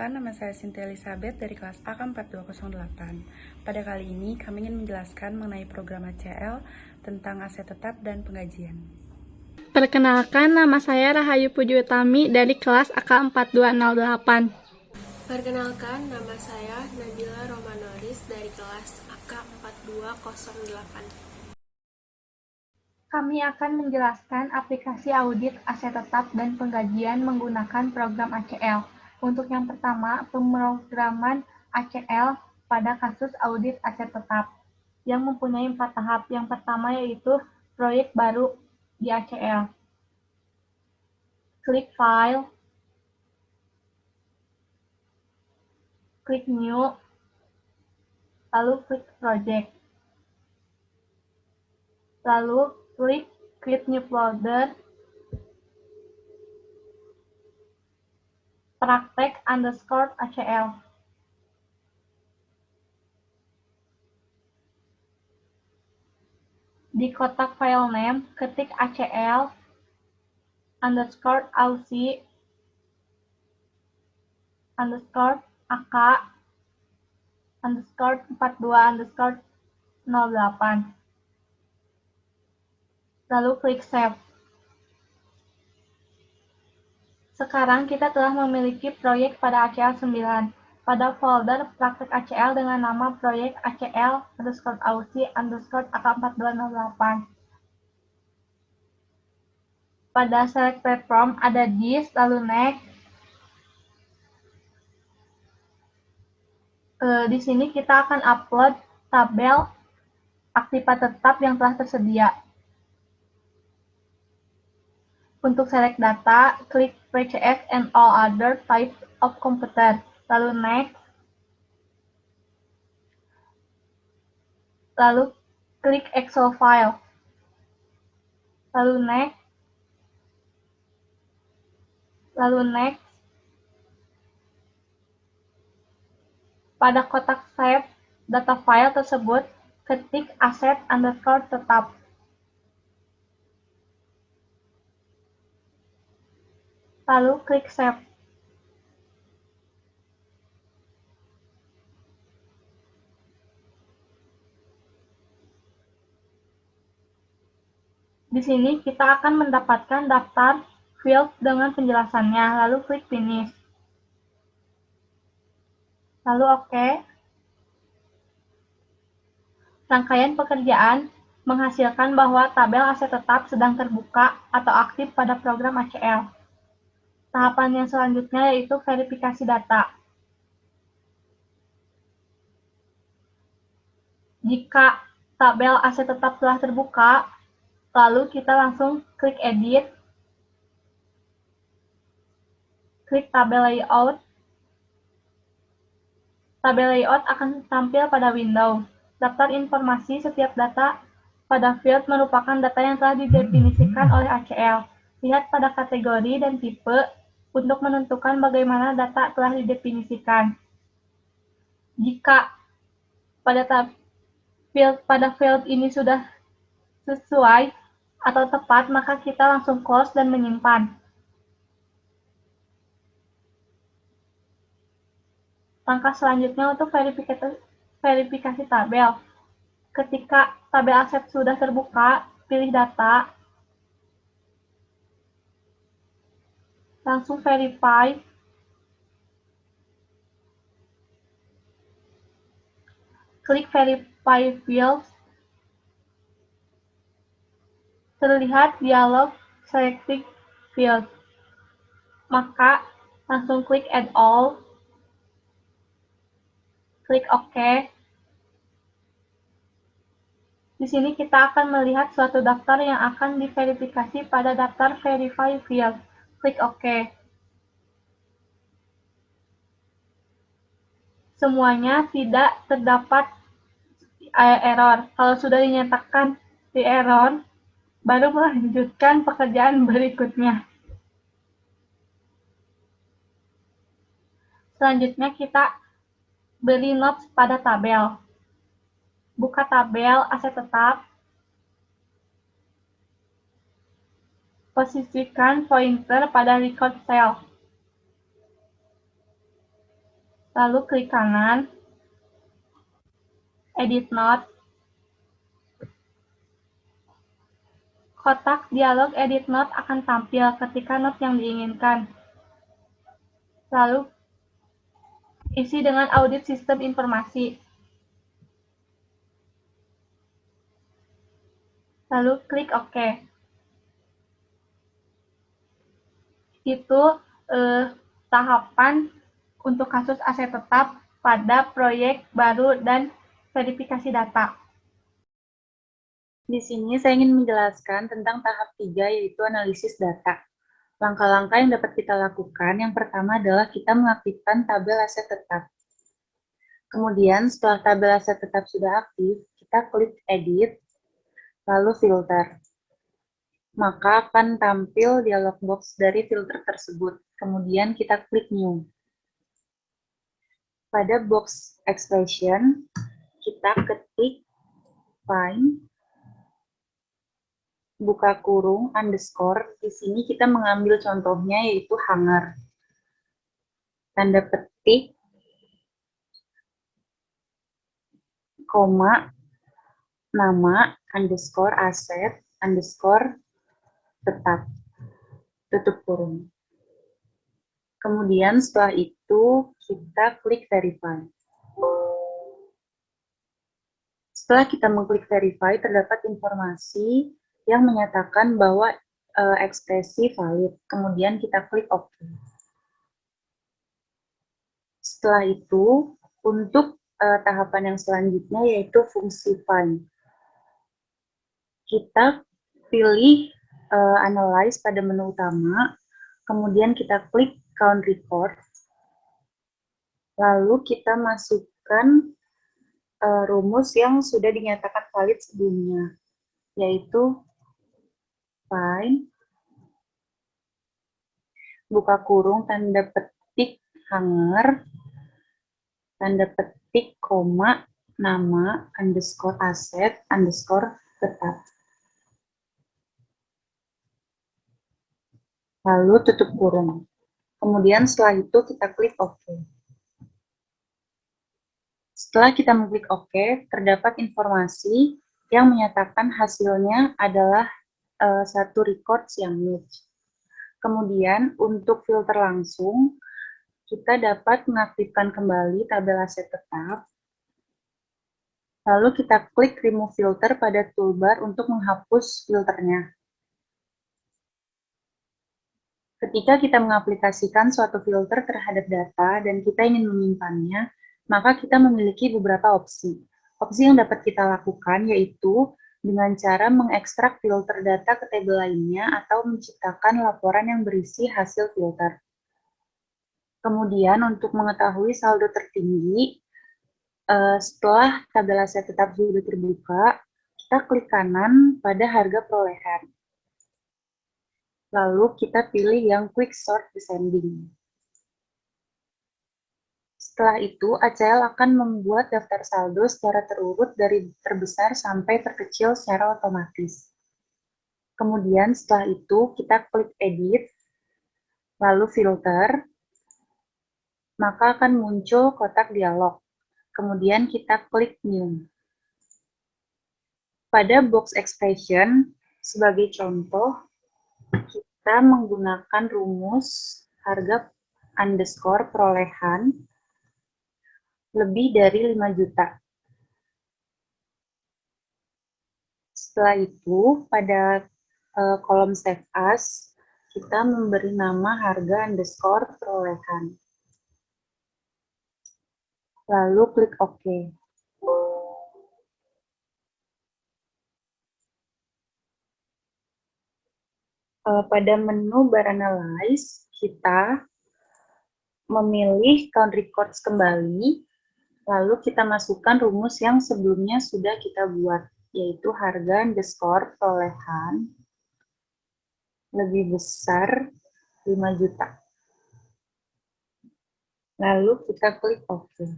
Perkenalkan, nama saya Cynthia Elizabeth dari kelas AK4208. Pada kali ini, kami ingin menjelaskan mengenai program ACL tentang aset tetap dan penggajian. Perkenalkan, nama saya Rahayu Puji Utami dari kelas AK4208. Perkenalkan, nama saya Nabila Romanoris dari kelas AK4208. Kami akan menjelaskan aplikasi audit aset tetap dan penggajian menggunakan program ACL. Untuk yang pertama, pemrograman ACL pada kasus audit aset tetap yang mempunyai 4 tahap. Yang pertama yaitu proyek baru di ACL. Klik File, klik New, lalu klik Project. Lalu klik Create New Folder, praktek_ACL. Di kotak file name, ketik ACL_AUC_AK_4208. Lalu klik Save. Sekarang kita telah memiliki proyek pada ACL 9. Pada folder praktek ACL dengan nama proyek ACL_AUC_AK4208. Pada Select Platform ada This, lalu Next. Di sini kita akan upload tabel aktiva tetap yang telah tersedia. Untuk select data, klik PCS and all other types of computer, lalu Next. Lalu klik Excel file, lalu Next. Lalu Next. Pada kotak Save data file tersebut, ketik aset_tetap. Lalu klik Save. Di sini kita akan mendapatkan daftar field dengan penjelasannya, lalu klik Finish. Lalu OK. Rangkaian pekerjaan menghasilkan bahwa tabel aset tetap sedang terbuka atau aktif pada program ACL. Tahapan yang selanjutnya yaitu verifikasi data. Jika tabel aset tetap telah terbuka, lalu kita langsung klik Edit, klik Tabel Layout. Tabel layout akan tampil pada window. Daftar informasi setiap data pada field merupakan data yang telah didefinisikan oleh ACL. Lihat pada kategori dan tipe untuk menentukan bagaimana data telah didefinisikan. Jika pada field ini sudah sesuai atau tepat, maka kita langsung close dan menyimpan. Langkah selanjutnya untuk verifikasi tabel. Ketika tabel aset sudah terbuka, pilih data, langsung verify, klik Verify Fields, terlihat dialog Selecting Field, maka langsung klik Add All, klik OK. Di sini kita akan melihat suatu daftar yang akan diverifikasi pada daftar Verify Field. Klik OK. Semuanya tidak terdapat error. Kalau sudah dinyatakan di error, baru melanjutkan pekerjaan berikutnya. Selanjutnya kita beri notes pada tabel. Buka tabel aset tetap. Posisikan pointer pada record cell. lalu klik kanan, Edit Note. Kotak dialog Edit Note akan tampil ketika note yang diinginkan. Lalu isi dengan audit sistem informasi. Lalu klik OK. Itu tahapan untuk kasus aset tetap pada proyek baru dan verifikasi data. Di sini saya ingin menjelaskan tentang tahap 3, yaitu analisis data. Langkah-langkah yang dapat kita lakukan, yang pertama adalah kita mengaktifkan tabel aset tetap. Kemudian setelah tabel aset tetap sudah aktif, kita klik Edit, lalu Filter. Maka akan tampil dialog box dari filter tersebut. Kemudian kita klik New. Pada box expression, kita ketik find, buka kurung, underscore. Di sini kita mengambil contohnya yaitu hanger. Tanda petik, koma, nama, underscore, aset, underscore, tetap, tutup kurung. Kemudian setelah itu kita klik verify. Setelah kita mengklik verify, terdapat informasi yang menyatakan bahwa ekspresi valid. Kemudian kita klik OK. Setelah itu, untuk tahapan yang selanjutnya yaitu fungsi find. Kita pilih Analyze pada menu utama, kemudian kita klik Count Record, lalu kita masukkan rumus yang sudah dinyatakan valid sebelumnya, yaitu find, buka kurung, tanda petik, hanger, tanda petik, koma, nama, underscore, aset, underscore, tetap. Lalu tutup kurung. Kemudian setelah itu kita klik OK. Setelah kita mengklik OK, terdapat informasi yang menyatakan hasilnya adalah satu records yang match. Kemudian untuk filter langsung, kita dapat mengaktifkan kembali tabel aset tetap. Lalu kita klik Remove Filter pada toolbar untuk menghapus filternya. Ketika kita mengaplikasikan suatu filter terhadap data dan kita ingin menyimpannya, maka kita memiliki beberapa opsi. Opsi yang dapat kita lakukan yaitu dengan cara mengekstrak filter data ke tabel lainnya atau menciptakan laporan yang berisi hasil filter. Kemudian untuk mengetahui saldo tertinggi, setelah tabel aset tetap sudah terbuka, kita klik kanan pada harga perolehan. Lalu kita pilih yang Quick Sort Descending. Setelah itu, ACL akan membuat daftar saldo secara terurut dari terbesar sampai terkecil secara otomatis. Kemudian setelah itu, kita klik Edit, lalu Filter, maka akan muncul kotak dialog. Kemudian kita klik New. Pada box expression, sebagai contoh, kita menggunakan rumus harga underscore perolehan lebih dari 5 juta. Setelah itu, pada kolom Save As, kita memberi nama harga underscore perolehan. Lalu klik OK. Pada menu Bar Analyze, kita memilih Count Records kembali, lalu kita masukkan rumus yang sebelumnya sudah kita buat, yaitu harga underscore perolehan lebih besar 5 juta. Lalu kita klik OK.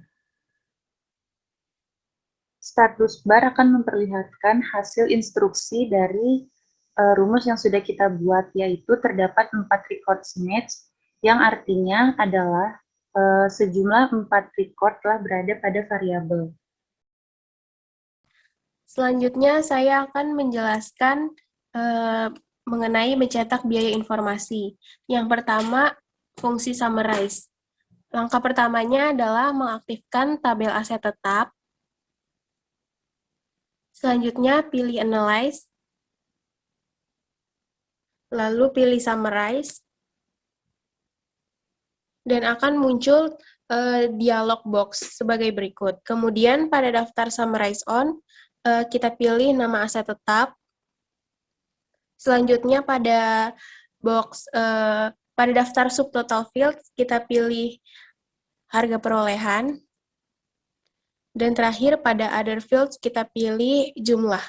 Status bar akan memperlihatkan hasil instruksi dari rumus yang sudah kita buat, yaitu terdapat 4 records match, yang artinya adalah sejumlah 4 record telah berada pada variabel. Selanjutnya, saya akan menjelaskan mengenai mencetak biaya informasi. Yang pertama, fungsi summarize. Langkah pertamanya adalah mengaktifkan tabel aset tetap. Selanjutnya, pilih analyze. Lalu pilih summarize. Dan akan muncul dialog box sebagai berikut. Kemudian pada daftar summarize on, kita pilih nama aset tetap. Selanjutnya pada box pada daftar subtotal field kita pilih harga perolehan. Dan terakhir pada other fields kita pilih jumlah.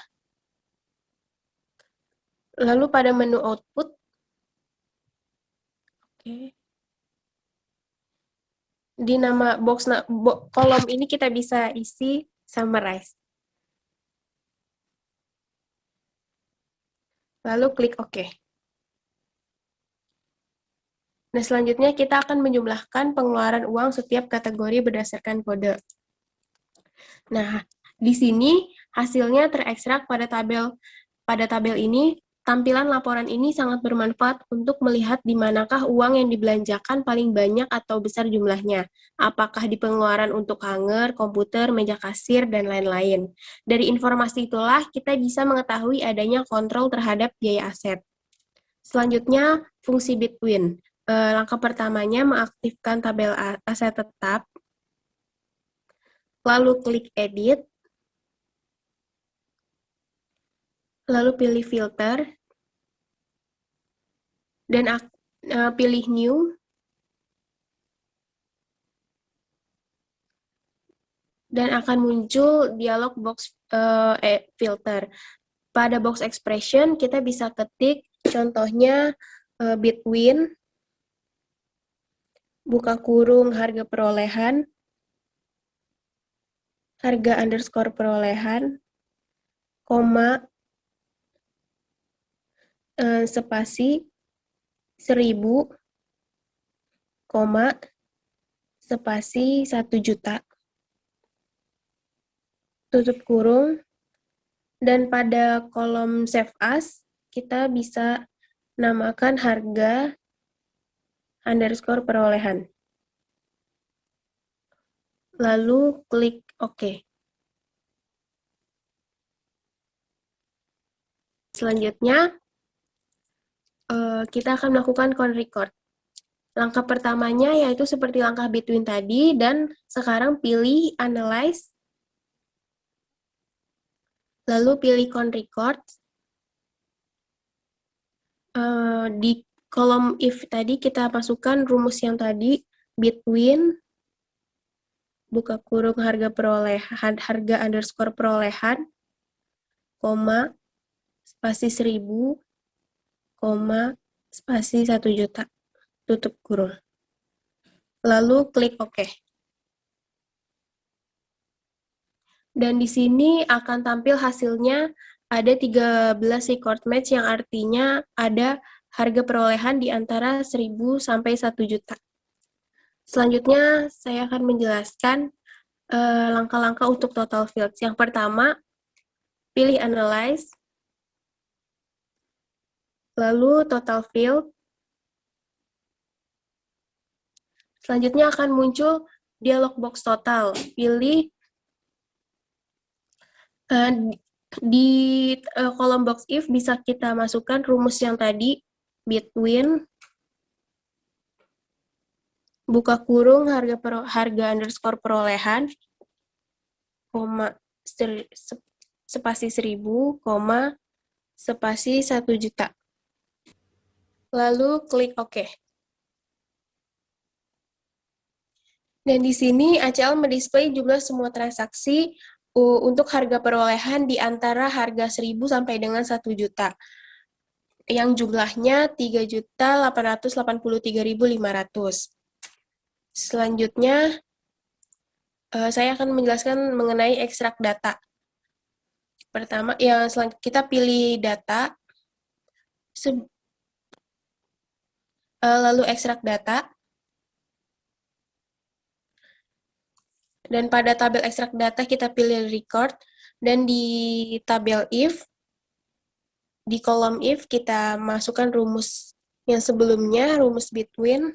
Lalu pada menu output, di nama kolom ini kita bisa isi summarize. Lalu klik OK. Nah, selanjutnya kita akan menjumlahkan pengeluaran uang setiap kategori berdasarkan kode. Nah, di sini hasilnya terekstrak pada tabel ini. Tampilan laporan ini sangat bermanfaat untuk melihat di manakah uang yang dibelanjakan paling banyak atau besar jumlahnya. Apakah di pengeluaran untuk hanger, komputer, meja kasir, dan lain-lain. Dari informasi itulah kita bisa mengetahui adanya kontrol terhadap biaya aset. Selanjutnya, fungsi between. Langkah pertamanya mengaktifkan tabel aset tetap, lalu klik edit, lalu pilih filter, dan pilih new, dan akan muncul dialog box filter. Pada box expression, kita bisa ketik contohnya between, buka kurung harga perolehan, harga underscore perolehan, koma, spasi, 1000, koma, spasi 1 juta. Tutup kurung. Dan pada kolom save as, kita bisa namakan harga underscore perolehan. Lalu klik OK. Selanjutnya, kita akan melakukan count record. Langkah pertamanya yaitu seperti langkah between tadi, dan sekarang pilih analyze, lalu pilih count record. Di kolom if tadi kita masukkan rumus yang tadi, between, buka kurung harga perolehan, harga underscore perolehan, koma, spasi 1000, koma, spasi 1 juta. Tutup kurung. Lalu klik OK. Dan di sini akan tampil hasilnya ada 13 record match yang artinya ada harga perolehan di antara 1000 sampai 1 juta. Selanjutnya saya akan menjelaskan langkah-langkah untuk total fields. Yang pertama, pilih analyze, lalu total field. Selanjutnya akan muncul dialog box total. Pilih di kolom box if bisa kita masukkan rumus yang tadi, between, buka kurung harga underscore perolehan, koma, spasi 1000, koma, spasi 1 juta. Lalu klik OK. Dan di sini ACL mendisplay jumlah semua transaksi untuk harga perolehan di antara harga 1000 sampai dengan 1 juta. Yang jumlahnya 3.883.500. Selanjutnya, saya akan menjelaskan mengenai ekstrak data. Pertama, kita pilih data, lalu ekstrak data. Dan pada tabel ekstrak data kita pilih record, dan di tabel if, di kolom if kita masukkan rumus yang sebelumnya, rumus between,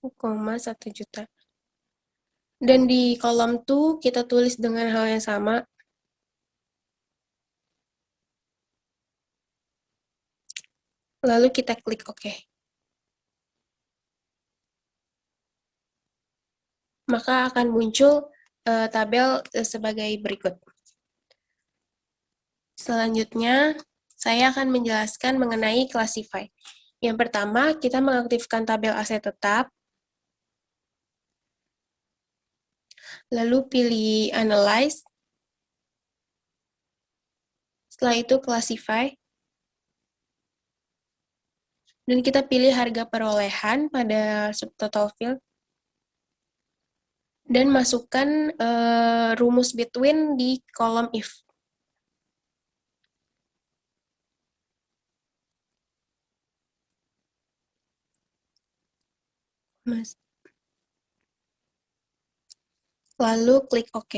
$1 juta. Dan di kolom to kita tulis dengan hal yang sama. Lalu kita klik OK. Maka akan muncul tabel sebagai berikut. Selanjutnya, saya akan menjelaskan mengenai classify. Yang pertama, kita mengaktifkan tabel aset tetap, lalu pilih Analyze, setelah itu Classify, dan kita pilih harga perolehan pada subtotal field, dan masukkan rumus between di kolom if. Lalu klik OK.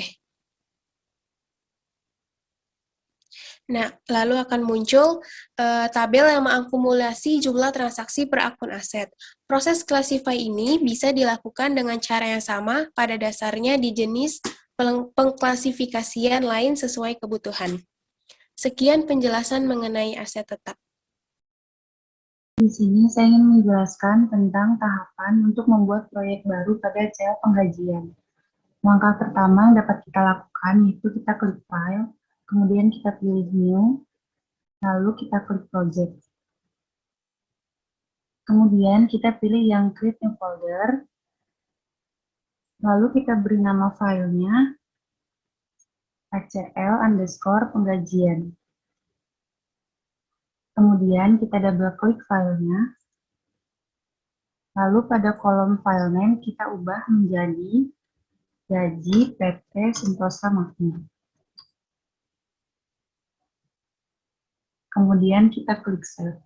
Nah, lalu akan muncul tabel yang mengakumulasi jumlah transaksi per akun aset. Proses classify ini bisa dilakukan dengan cara yang sama, pada dasarnya di jenis pengklasifikasian lain sesuai kebutuhan. Sekian penjelasan mengenai aset tetap. Di sini saya ingin menjelaskan tentang tahapan untuk membuat proyek baru pada HCL penggajian. Langkah pertama yang dapat kita lakukan yaitu kita klik File, kemudian kita pilih New, lalu kita klik Project. Kemudian kita pilih yang Create New Folder, lalu kita beri nama filenya HCL_penggajian. Kemudian kita double klik filenya, lalu pada kolom file name kita ubah menjadi Gaji PT Sentosa Makmur. Kemudian kita klik Save.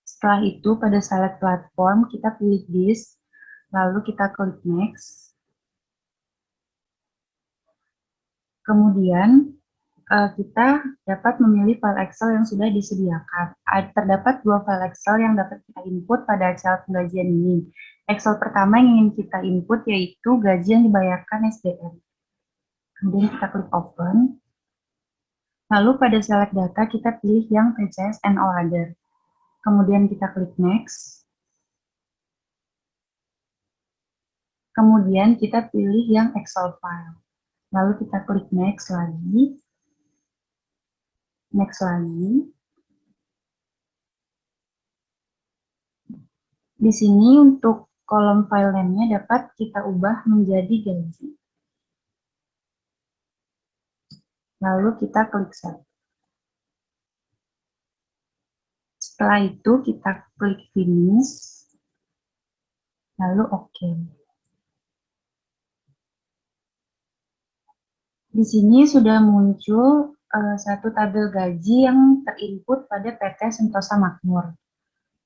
Setelah itu pada select platform kita pilih This, lalu kita klik Next. Kemudian kita dapat memilih file Excel yang sudah disediakan. Terdapat 2 file Excel yang dapat kita input pada HCL penggajian ini. Excel pertama yang ingin kita input yaitu gaji yang dibayarkan SDM. Kemudian kita klik Open. Lalu pada select data kita pilih yang PCS and all other. Kemudian kita klik Next. Kemudian kita pilih yang Excel file. Lalu kita klik Next lagi. Next lagi. Di sini untuk kolom file name-nya dapat kita ubah menjadi gaji. Lalu kita klik Save. Setelah itu kita klik Finish. Lalu OK. Di sini sudah muncul satu tabel gaji yang terinput pada PT Sentosa Makmur.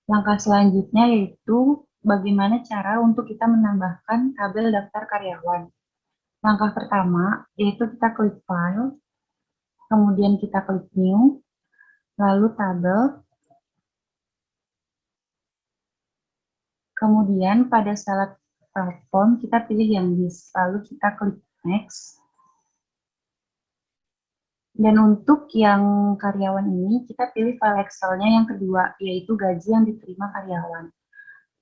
Langkah selanjutnya yaitu bagaimana cara untuk kita menambahkan tabel daftar karyawan. Langkah pertama yaitu kita klik File, kemudian kita klik New, lalu Tabel, kemudian pada select platform kita pilih yang This, lalu kita klik Next. Dan untuk yang karyawan ini, kita pilih file Excel-nya yang kedua, yaitu gaji yang diterima karyawan.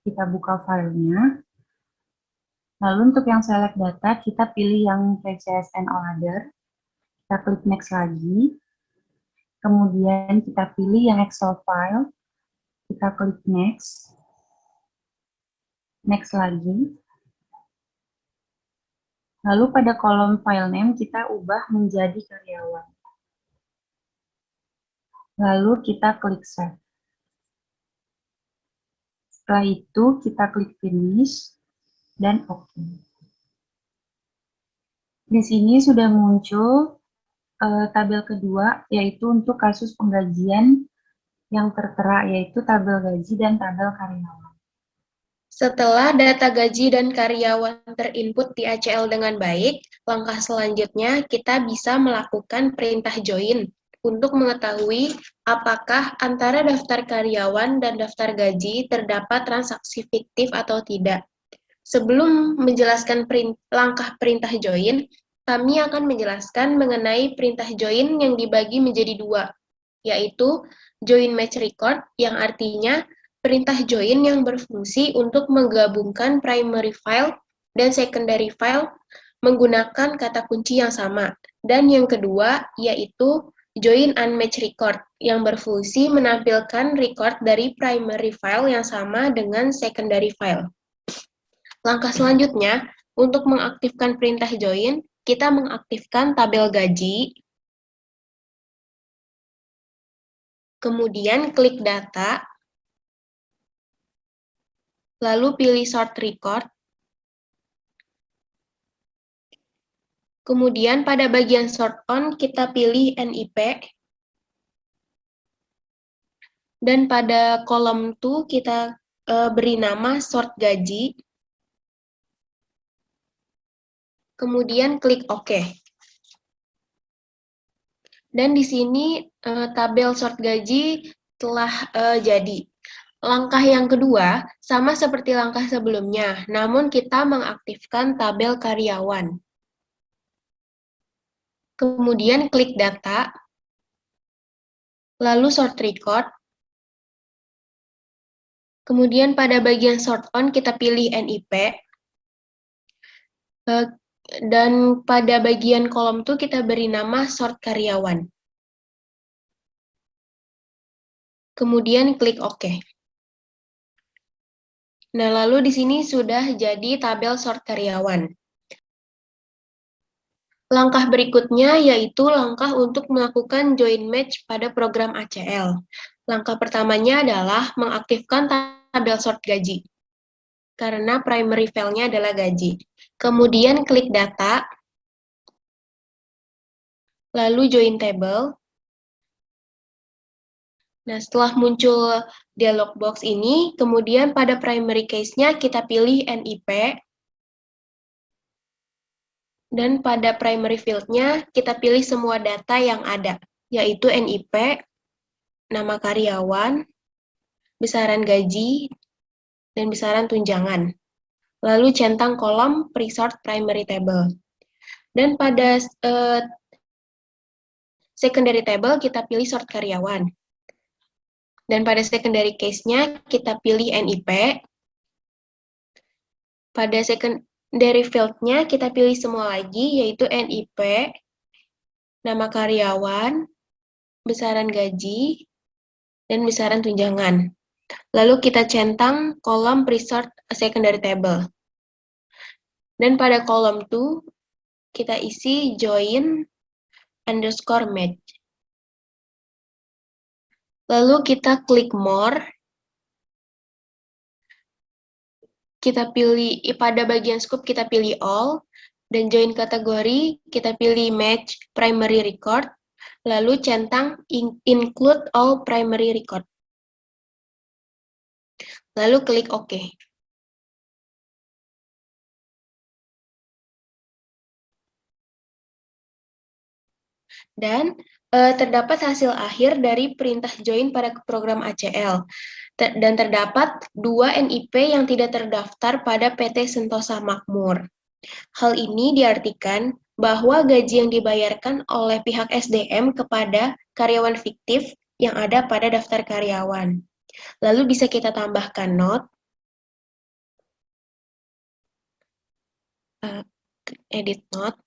Kita buka filenya. Lalu untuk yang select data, kita pilih yang PCS and all other. Kita klik Next lagi. Kemudian kita pilih yang Excel file. Kita klik Next. Next lagi. Lalu pada kolom file name, kita ubah menjadi karyawan. Lalu kita klik Save. Setelah itu kita klik Finish dan OK. Di sini sudah muncul tabel kedua, yaitu untuk kasus penggajian yang tertera, yaitu tabel gaji dan tabel karyawan. Setelah data gaji dan karyawan terinput di ACL dengan baik, langkah selanjutnya kita bisa melakukan perintah join untuk mengetahui apakah antara daftar karyawan dan daftar gaji terdapat transaksi fiktif atau tidak. Sebelum menjelaskan langkah perintah join, kami akan menjelaskan mengenai perintah join yang dibagi menjadi dua, yaitu join match record, yang artinya perintah join yang berfungsi untuk menggabungkan primary file dan secondary file menggunakan kata kunci yang sama. Dan yang kedua, yaitu join unmatched record, yang berfungsi menampilkan record dari primary file yang sama dengan secondary file. Langkah selanjutnya, untuk mengaktifkan perintah join, kita mengaktifkan tabel gaji, kemudian klik data, lalu pilih sort record, kemudian pada bagian sort on kita pilih NIP, dan pada kolom to kita beri nama sort gaji, kemudian klik OK. Dan di sini tabel sort gaji telah jadi. Langkah yang kedua sama seperti langkah sebelumnya, namun kita mengaktifkan tabel karyawan. Kemudian klik data, lalu sort record, kemudian pada bagian sort on kita pilih NIP, dan pada bagian kolom itu kita beri nama sort karyawan. Kemudian klik OK. Nah, lalu di sini sudah jadi tabel sort karyawan. Langkah berikutnya yaitu langkah untuk melakukan join match pada program ACL. Langkah pertamanya adalah mengaktifkan tabel sort gaji, karena primary file-nya adalah gaji. Kemudian klik data, lalu join table. Nah, setelah muncul dialog box ini, kemudian pada primary case-nya kita pilih NIP, dan pada primary field-nya kita pilih semua data yang ada, yaitu NIP, nama karyawan, besaran gaji, dan besaran tunjangan. Lalu centang kolom pre-sort primary table. Dan pada secondary table kita pilih sort karyawan. Dan pada secondary case-nya kita pilih NIP. Pada secondary field-nya kita pilih semua lagi, yaitu NIP, nama karyawan, besaran gaji, dan besaran tunjangan. Lalu kita centang kolom pre-sort secondary table. Dan pada kolom 2, kita isi join underscore match. Lalu kita klik more. Kita pilih, pada bagian scope kita pilih all. Dan join kategori, kita pilih match primary record. Lalu centang include all primary record. Lalu klik OK. Dan terdapat hasil akhir dari perintah join pada program ACL. Dan terdapat 2 NIP yang tidak terdaftar pada PT Sentosa Makmur. Hal ini diartikan bahwa gaji yang dibayarkan oleh pihak SDM kepada karyawan fiktif yang ada pada daftar karyawan. Lalu bisa kita tambahkan note, edit note,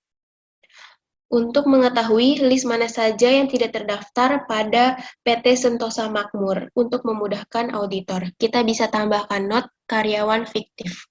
untuk mengetahui list mana saja yang tidak terdaftar pada PT Sentosa Makmur. Untuk memudahkan auditor, kita bisa tambahkan note karyawan fiktif.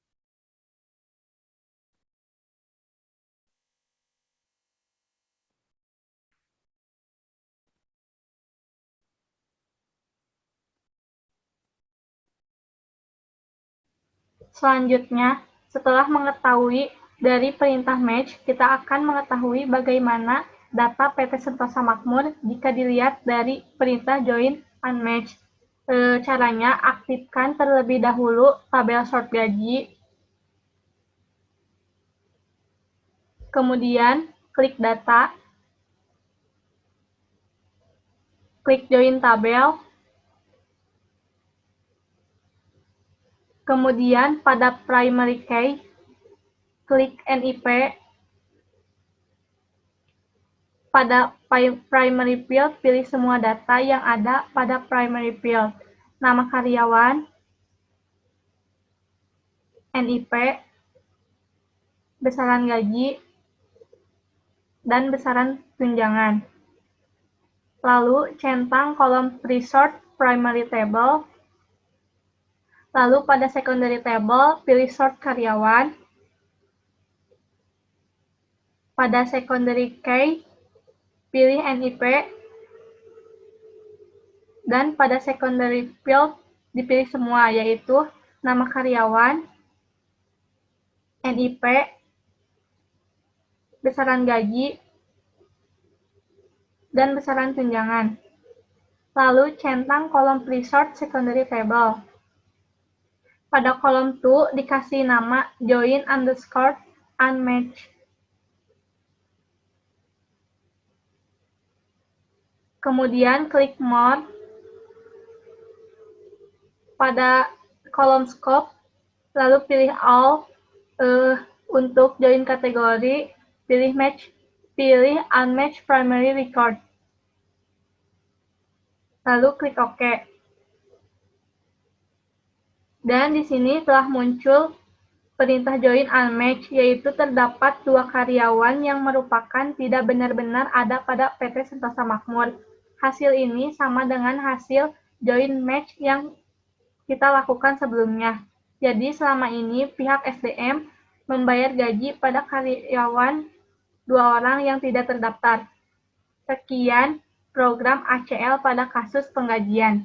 Selanjutnya, setelah mengetahui dari perintah match, kita akan mengetahui bagaimana data PT Sentosa Makmur jika dilihat dari perintah join unmatched. Caranya, aktifkan terlebih dahulu tabel sort gaji. Kemudian, klik data. Klik join tabel. Kemudian, pada primary key, klik NIP. Pada primary field, pilih semua data yang ada pada primary field. Nama karyawan, NIP, besaran gaji, dan besaran tunjangan. Lalu, centang kolom pre-sort primary table. Lalu, pada secondary table, pilih sort karyawan. Pada secondary key, pilih NIP. Dan pada secondary field, dipilih semua, yaitu nama karyawan, NIP, besaran gaji, dan besaran tunjangan. Lalu, centang kolom pre-sort secondary table. Pada kolom 2 dikasih nama join underscore unmatched. Kemudian klik more. Pada kolom scope, lalu pilih all. Untuk join kategori, pilih unmatched primary record. Lalu klik OK. Dan di sini telah muncul perintah join unmatched, yaitu terdapat 2 karyawan yang merupakan tidak benar-benar ada pada PT Sentosa Makmur. Hasil ini sama dengan hasil join match yang kita lakukan sebelumnya. Jadi selama ini pihak SDM membayar gaji pada karyawan 2 orang yang tidak terdaftar. Sekian program ACL pada kasus penggajian.